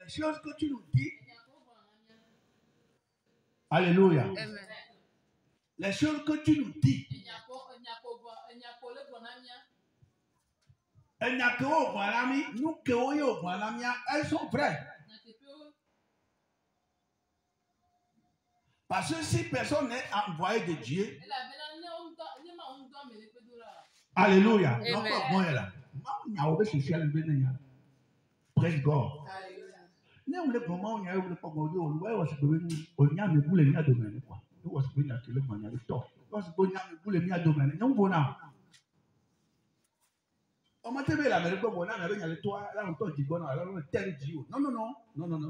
Les choses que tu nous dis. Alléluia. Amen. Les choses que tu nous dis. Elles sont vraies. Parce que si personne n'est envoyé de Dieu. Alléluia. Praise God. Non,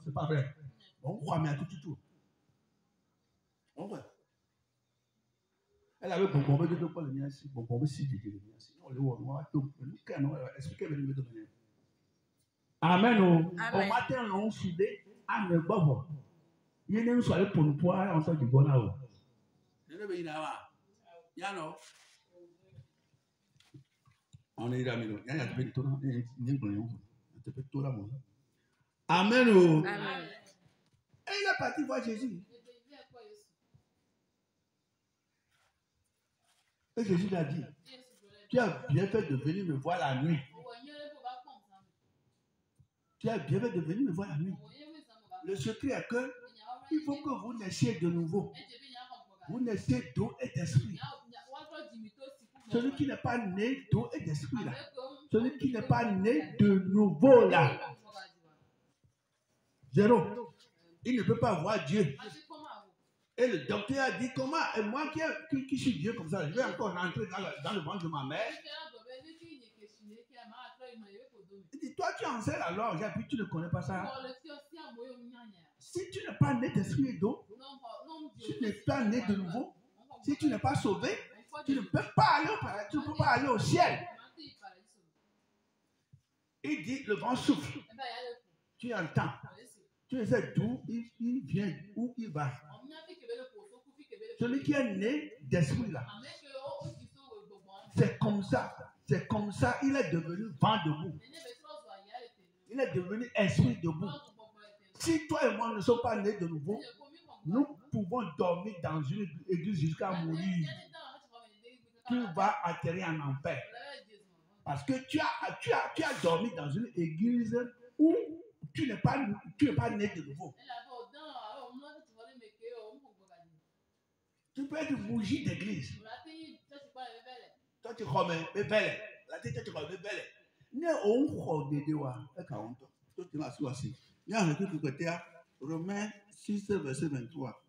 c'est pas vrai. On croit mais à tout. On voit. Elle avait bon de pas le mien si bon si de le mien si on le voit tout expliquer le domaine. Amen. Au matin on soudé à me bobo. Il ne soit pour nous pour on sort du bon là. Je ne vais pas ya no. On est là il y a des tout ni bon. Tu peux tout là mon. Amen. Amen. Et il est parti voir Jésus. Et Jésus lui a dit, tu as bien fait de venir me voir la nuit. Tu as bien fait de venir me voir la nuit. Le secret est que il faut que vous naissiez de nouveau. Vous naissez d'eau et d'esprit. Celui qui n'est pas né d'eau et d'esprit là. Celui qui n'est pas né de nouveau là. Zéro. Il ne peut pas voir Dieu. Et le docteur a dit comment, et moi qui suis Dieu comme ça, je vais encore rentrer dans le ventre de ma mère. Il dit, toi tu enseignes alors, et puis tu ne connais pas ça. Si tu n'es pas né d'esprit et d'eau, si tu n'es pas né de nouveau, si tu n'es pas sauvé, tu ne peux pas aller au ciel. Il dit, le vent souffle. Tu entends. Tu ne sais d'où il vient, où il va. Celui qui est né d'esprit là. C'est comme ça, il est devenu vent debout. Il est devenu esprit debout. Si toi et moi ne sommes pas nés de nouveau, nous pouvons dormir dans une église jusqu'à mourir. Tu vas atterrir en enfer. Parce que tu as dormi dans une église où tu n'es pas né de nouveau. Tu peux être bougie d'église. Toi tu remets bébé. La tête tu remets bébé. Ne on croit de Dieu et 40. Toi tu m'as choisi. Il y a un truc côté Romains 6 verset 23.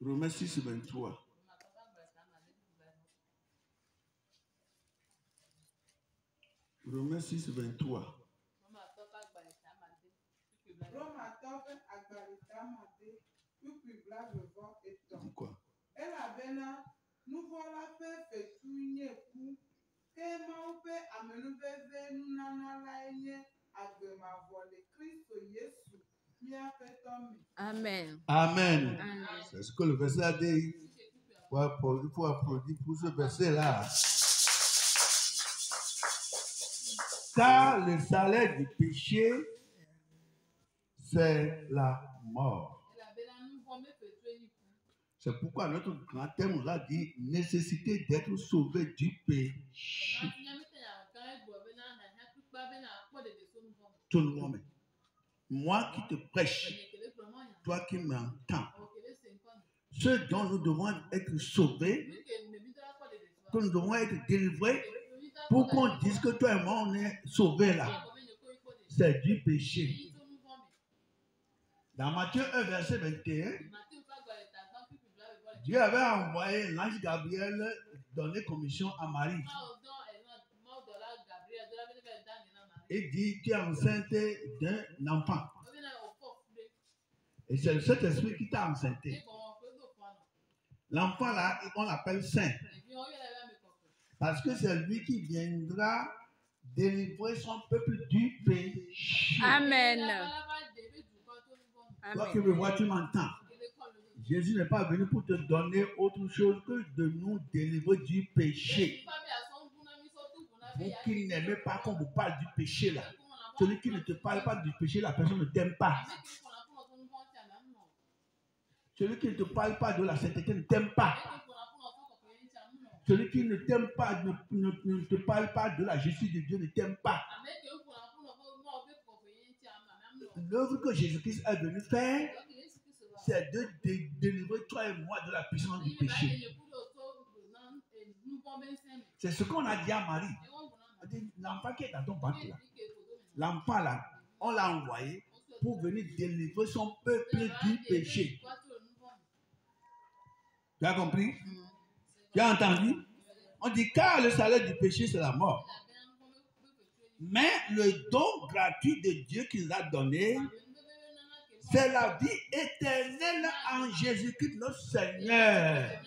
Romains 6 23. Romains 6 23. Quoi? Nous voilà fait tout coup. Et mon père a mené nous Amen. Amen. C'est ce que le verset a dit. Il faut applaudir pour ce verset-là. Car le salaire du péché, c'est la mort. C'est pourquoi notre grand thème là dit nécessité d'être sauvé du péché. Tout le monde. Moi qui te prêche, toi qui m'entends, ce dont nous devons être sauvés, que nous devons être délivrés, pour qu'on dise que toi et moi on est sauvés là, c'est du péché. Dans Matthieu 1 verset 21, Dieu avait envoyé l'ange Gabriel donner commission à Marie. Il dit, tu es enceinte d'un enfant. Et c'est cet esprit qui t'a enceinté. L'enfant là, on l'appelle saint. Parce que c'est lui qui viendra délivrer son peuple du péché. Amen. Toi qui me vois, tu m'entends. Jésus n'est pas venu pour te donner autre chose que de nous délivrer du péché. Vous qui n'aimez pas qu'on vous parle du péché là. Celui qui ne te parle pas du péché, la personne ne t'aime pas. Celui qui ne te parle pas de la sainteté ne t'aime pas. Celui qui ne t'aime pas, ne te parle pas de la justice de Dieu ne t'aime pas. L'œuvre que Jésus-Christ est venu faire, c'est de délivrer toi et moi de la puissance du péché. C'est ce qu'on a dit à Marie. L'enfant qui est dans ton ventre là, l'enfant là, on l'a envoyé pour venir délivrer son peuple du péché. Tu as compris? Tu as entendu? On dit car le salaire du péché c'est la mort. Mais le don gratuit de Dieu qu'il a donné, c'est la vie éternelle en Jésus-Christ notre Seigneur.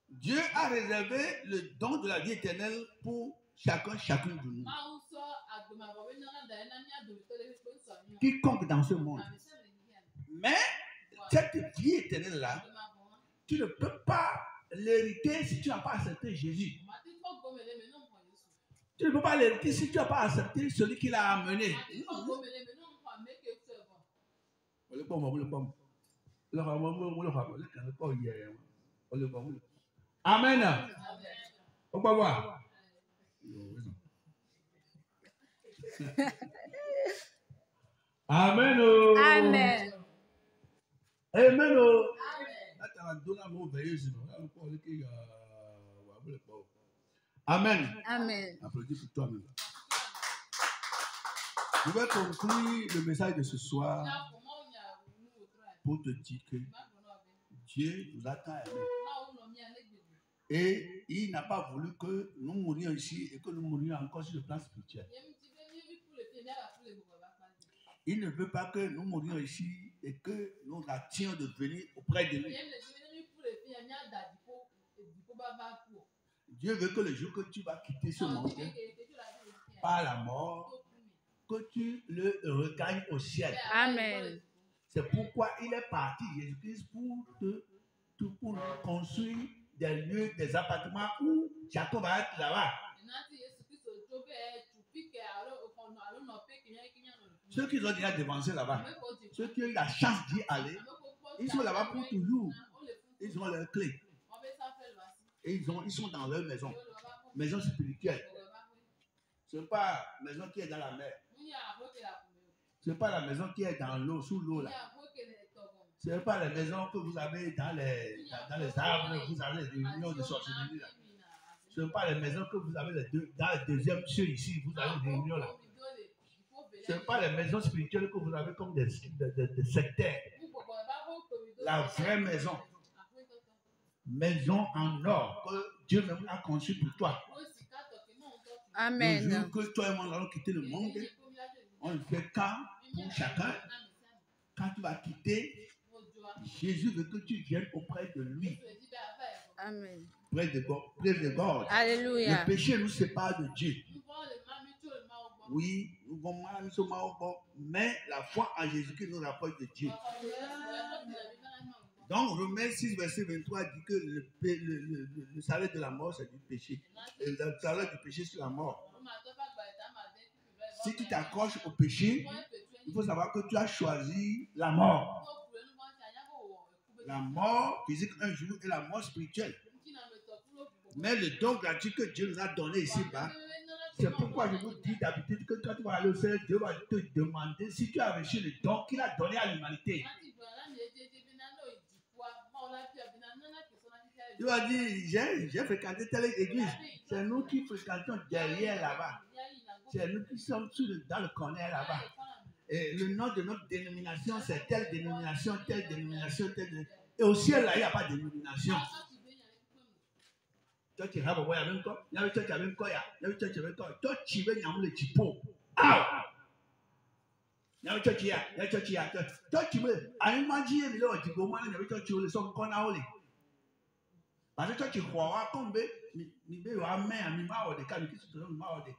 Dieu a réservé le don de la vie éternelle pour chacune de nous. Quiconque dans ce monde. Mais cette vie éternelle-là, tu ne peux pas l'hériter si tu n'as pas accepté Jésus. Tu ne peux pas l'hériter si tu n'as pas accepté celui qui l'a amené. Amen. On va voir. Amen. Amen. Amen. Amen. Amen. Applaudis pour toi-même. Je vais conclure le message de ce soir pour te dire que Dieu nous a tant aimés. Et il n'a pas voulu que nous mourions ici et que nous mourions encore sur le plan spirituel. Il ne veut pas que nous mourions ici et que nous rations de venir auprès de lui. Dieu veut que le jour que tu vas quitter ce monde par la mort, que tu le regagnes au ciel. Amen. C'est pourquoi il est parti, Jésus-Christ, pour construire des lieux, des appartements où Jacob va être là-bas. Ceux qui ont déjà dévancé là-bas, ceux qui ont eu la chance d'y aller, ils sont là-bas pour toujours. Ils ont leurs clés. Et ils sont dans leur maison. Maison spirituelle. Ce n'est pas la maison qui est dans la mer. Ce n'est pas la maison qui est dans l'eau, sous l'eau là. Ce n'est pas la maison que vous avez dans les arbres, vous avez les réunions de sorcellerie là. Ce n'est pas la maison que vous avez dans le deuxième cieux ici, vous avez des réunions là. Ce n'est pas les maisons spirituelles que vous avez comme des sectaires. La vraie maison. Maison en or que Dieu même a conçue pour toi. Amen. Le jour que toi et moi allons quitter le monde, on le fait quand pour chacun. Quand tu vas quitter, Jésus veut que tu viennes auprès de lui. Amen. Près de God. Alléluia. Le péché nous sépare de Dieu. Oui, nous vont mal, nous sommes au bord, mais la foi en Jésus-Christ nous rapproche de Dieu. Donc, Romains 6, verset 23 dit que le salaire de la mort, c'est du péché. Et le salaire du péché, c'est la mort. Si tu t'accroches au péché, il faut savoir que tu as choisi la mort. La mort physique un jour et la mort spirituelle. Mais le don gratuit que Dieu nous a donné ici-bas, c'est pourquoi je vous dis d'habitude que quand tu vas aller au ciel, Dieu va te demander si tu as reçu le don qu'il a donné à l'humanité. Tu vas dire, j'ai fréquenté telle église. C'est nous qui fréquentons derrière là-bas. C'est nous qui sommes dans le corner là-bas. Et le nom de notre dénomination, c'est telle dénomination, telle dénomination, telle dénomination. Et au ciel, là, il n'y a pas de dénomination. Toi, tu as un avec quoi? Il y a un church avec quoi? Il y a un church avec quoi? Toi, tu veux y le typo. Ah! Il y a un church hier, il y a un church hier. Toi, tu veux. À un moment, il y a un typo, il y a un church où les gens qu'on a olé. Parce que toi, tu crois comme il y a un mère, il y a des cas, il y a des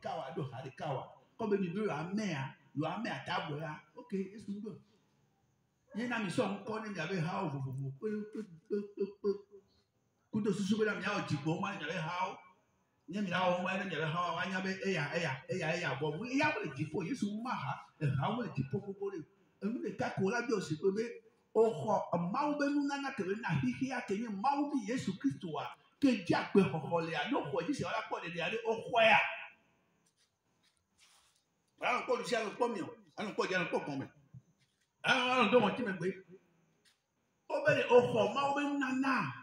cas, comme il y a un mère, il y a un mère à table. Ok, est-ce que vous voulez? Il y a une mission qu'on a avec how. Kudo susu bela mi awo jigbo ma nyale hao. Nye mi awo ma nyale hao wa nyabe eya bo mu eya wo le jifo Yesu ma ha e ha wo le jifo gbogbo le. Enu le ka ko la bi o si pe be o ho mawu be nu nana ke be na hihia ke nye mawu bi Yesu Kristo wa ke di agbe hoho le a no ho ji se wala po de ale o ho ya. Ala ko du si ala po mi o. Ala ko je ala po kon me. Ala do mo ti me gbe. O be le o ho mawu be nu nana.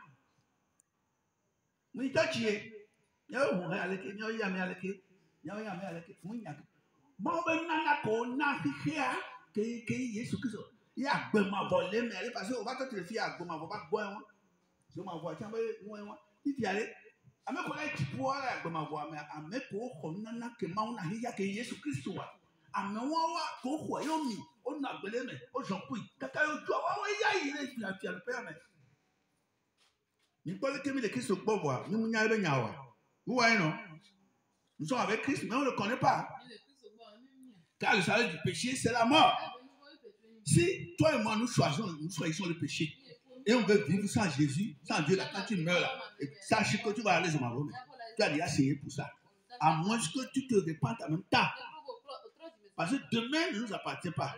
Mu itachi ya mu ha aleke nya ya me aleke nya ya me aleke mu nya ma be nana ko na hihia ke Yesu Kristo ya gbe ma bo le me parce que o ba to te fi agbo ma bo ba gbo won so ma bo chan be won titi ale ame ko la tipu ala agbo ma bo ame ko ho nana ke ma una hihia ke Yesu Kristo wa ame won wa ko ho yo mi o na gbele me o so ku kaka yo jo wa ya yi le fi le pe ame ni pole ke mi le Kristo gbo bo ni mu nya be nya wa vous voyez non nous sommes avec Christ mais on ne le connaît pas car le salaire du péché c'est la mort. Si toi et moi nous choisissons le péché et on veut vivre sans Jésus, sans Dieu, là quand tu meurs là, sache que tu vas aller au Maroc. Tu as déjà essayé pour ça, à moins que tu te répandes en même temps, parce que demain ne nous appartient pas.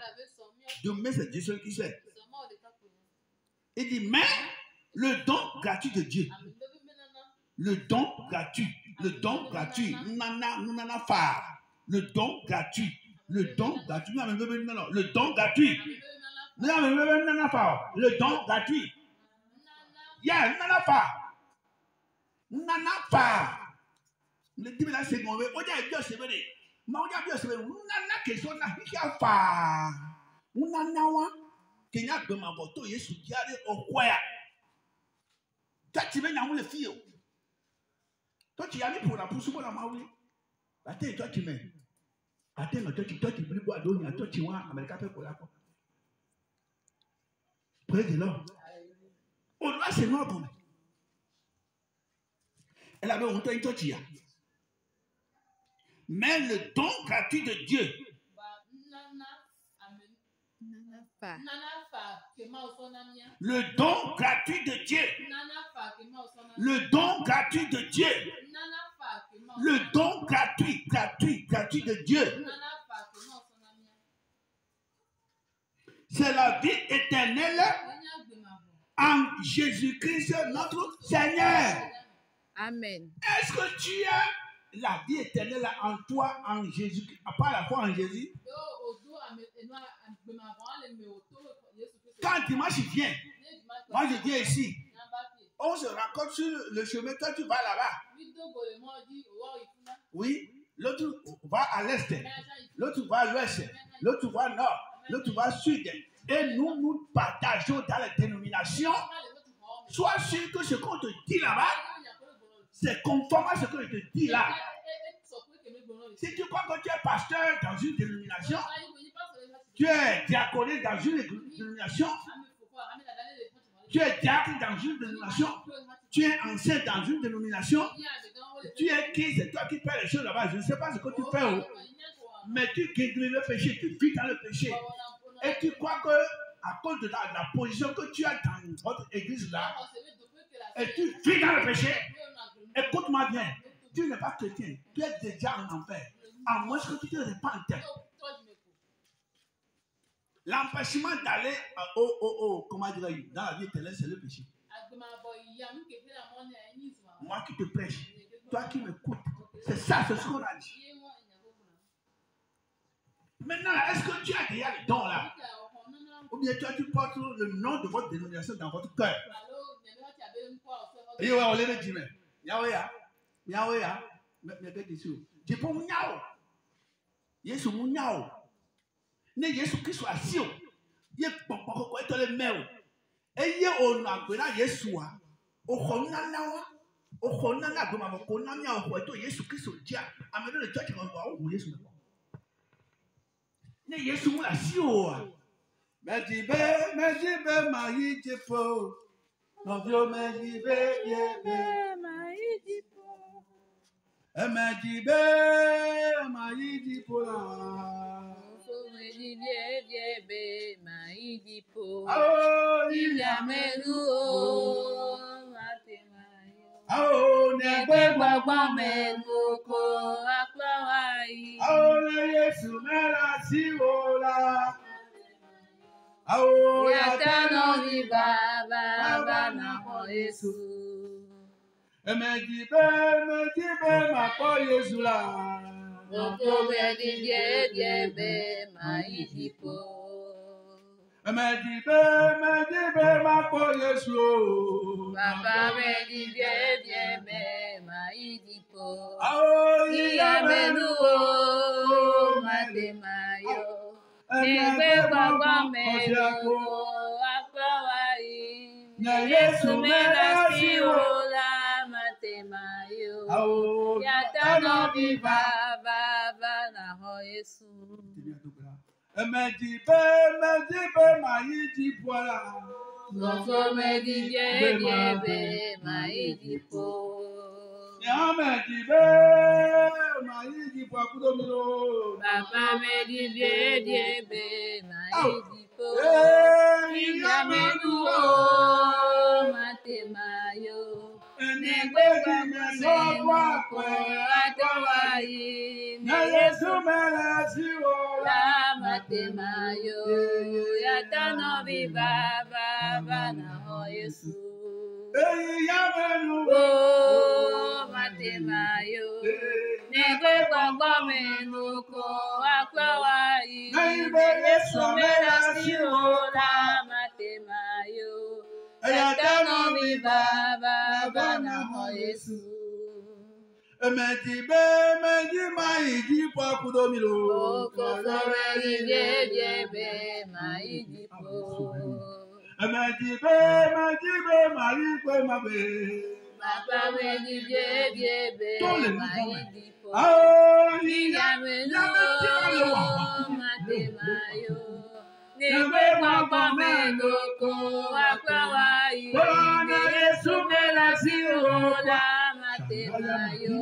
Demain c'est Dieu seul qui sait. Il dit mais le don gratuit de Dieu, le don gratuit, nana fa, le don gratuit, le don gratuit, le don gratuit, le don gratuit, yeah, nana fa, le dit là c'est mauvais, on dit Dieu c'est vrai, mais on dit Dieu c'est vrai, nana question na hiya fa, nana wa, kenya be ma boto Yesu diare okwaya, tati be na mu le fio. Toi, tu as mis pour la pousse pour la maouille. Attends, toi, tu mets. Attends, toi, tu veux boire d'eau, toi, tu vois, Américain fait pour la peau. Près de l'homme. On doit se noir comme. Elle avait honte une totia. Mais le don gratuit de Dieu. Le don gratuit de Dieu. Le don gratuit de Dieu. Le don gratuit de Dieu. C'est la vie éternelle en Jésus-Christ notre Seigneur. Amen. Est-ce que tu as la vie éternelle en toi, en Jésus, pas la foi en Jésus? Quand dimanche vient, moi je viens ici, on se rencontre sur le chemin, toi tu vas là-bas. Oui, l'autre va à l'est, l'autre va à l'ouest, l'autre va au nord, l'autre va au sud. Et nous partageons dans les dénominations. Sois sûr que ce qu'on te dit là-bas, c'est conforme à ce que je te dis là. Si tu crois que tu es pasteur dans une dénomination, tu es diaconé dans une dénomination, tu es diacre dans une dénomination, tu es ancien dans une dénomination, tu es qui? C'est toi qui fais les choses là-bas. Je ne sais pas ce que tu fais, mais tu guéris le péché, tu vis dans le péché. Et tu crois que à cause de la position que tu as dans votre église là, et tu vis dans le péché, écoute-moi bien, tu n'es pas chrétien, tu es déjà en enfer, à moins que tu te repentes. L'empêchement d'aller comment dire, dans la vie éternelle, c'est le péché. Moi qui te prêche, toi qui m'écoutes, c'est ça, c'est ce qu'on a dit. Maintenant, est-ce que tu as déjà le don là? Ou bien toi, tu portes le nom de votre dénomination dans votre cœur? Et on les dit, mais tu peux m'yao. Yesu m'yao. Ne Yesu Christ soit assis. Ye pokpoko ko etole mewo. Eye onu agbera Yesu wa. Okhonana wa. Okhonana gbe ma ko na mi awo eto Yesu Christ dia. Amelo le church ko wa o Yesu me. Ne Yesu mu assis o. Mejibe mayi jepo. Novio mejibe yebe mayi jepo. Mejibe mayi jepo la. Oh, Negbe gbogbo menuko aklawai. Oh, Yesu mela siwola. Oh, Yatano vi baba na ho Yesu. Mejibe ma po Yesu la. Oko wedi diebe ma idipo. Mejibe ma po Yesu. Baba wedi diebe ma idipo. Oh, Iya menu o matemayo. Negbe gbogbo menu aklawai. Yesu mela si ola matemayo. Yatano vi baba na ho Yesu. Mejibe ma yiji pola. Oko wedi diebe ma idipo. Ya mejibe ma yiji po akudomiro. Baba wedi diebe ma idipo. Iya menu o matemayo. Negbe gbogbo menu aklawai. Yesu mela siwola. La matemayo. Yatano vi baba na ho Yesu. Ya menu O matemayo. Negbe gbogbo menu ko aklawai. Yesu mela si ola matemayo. Yatano vi baba na ho Yesu. Mejibe ma yiji po akudomiro. Oko wedi diebe ma idipo. Mejibe ma yikwe ma be. Baba wedi diebe ma idipo. Oh, Iya menu matemayo. Negbe gbogbo menu ko aklawai. Yesu mela si ola matemayo.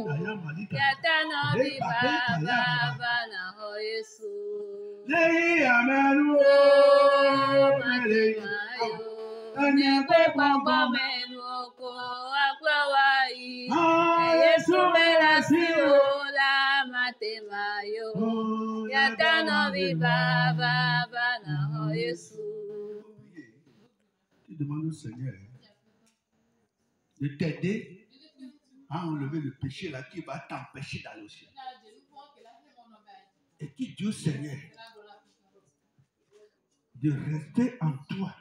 Yatano vi baba na ho Yesu. O matemayo. Negbe gbogbo menu ko aklawai. Yesu mela si ola matemayo. Yatano vi baba na ho Yesu. Tu demandes au Seigneur de t'aider à enlever le péché là qui va t'empêcher d'aller au ciel. Et qui dit au Seigneur de rester en toi.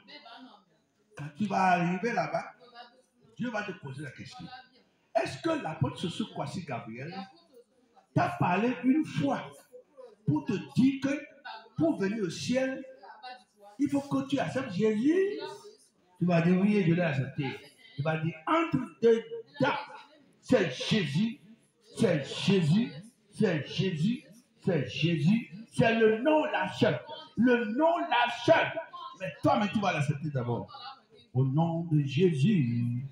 Quand tu vas arriver là-bas, Dieu va te poser la question. Est-ce que l'apôtre Soso Kwasi Gabriel t'a parlé une fois pour te dire que pour venir au ciel, il faut que tu acceptes Jésus? Tu vas dire oui, je l'ai accepté. Tu vas dire entre deux dates, c'est Jésus, c'est Jésus, c'est Jésus, c'est Jésus, c'est le nom lâcheur. Le nom lâcheur. Mais toi, tu vas l'accepter d'abord. Au nom de Jésus.